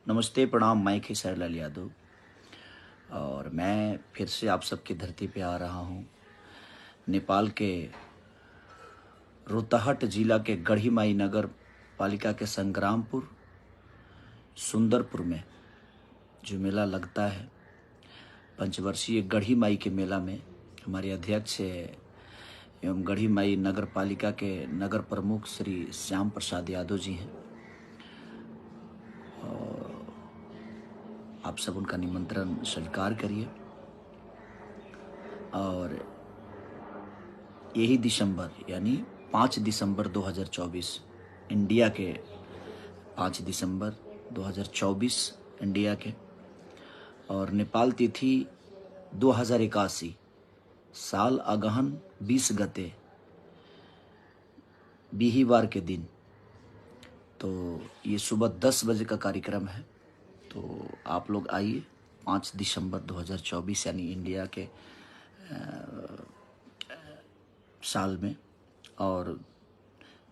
नमस्ते, प्रणाम। मैं खेसारीलाल यादव और मैं फिर से आप सबकी धरती पे आ रहा हूँ। नेपाल के रोहताहट जिला के गढ़ीमाई नगर पालिका के संग्रामपुर सुंदरपुर में जो मेला लगता है, पंचवर्षीय गढ़ीमाई के मेला में हमारे अध्यक्ष एवं गढ़ीमाई नगर पालिका के नगर प्रमुख श्री श्याम प्रसाद यादव जी हैं। आप सब उनका निमंत्रण स्वीकार करिए। और यही दिसंबर यानी 5 दिसंबर 2024 इंडिया के 5 दिसंबर 2024 इंडिया के और नेपाल तिथि 2081 साल अगहन 20 गते बिहीवार के दिन। तो ये सुबह 10 बजे का कार्यक्रम है। तो आप लोग आइए 5 दिसंबर 2024 यानी इंडिया के साल में और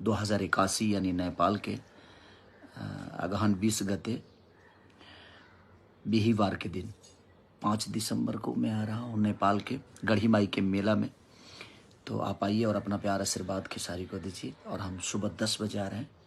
2081 यानी नेपाल के अगहन 20 गते बिहीवार के दिन 5 दिसंबर को मैं आ रहा हूँ नेपाल के गढ़ीमाई के मेला में। तो आप आइए और अपना प्यार आशीर्वाद खेसारी को दीजिए। और हम सुबह 10 बजे आ रहे हैं।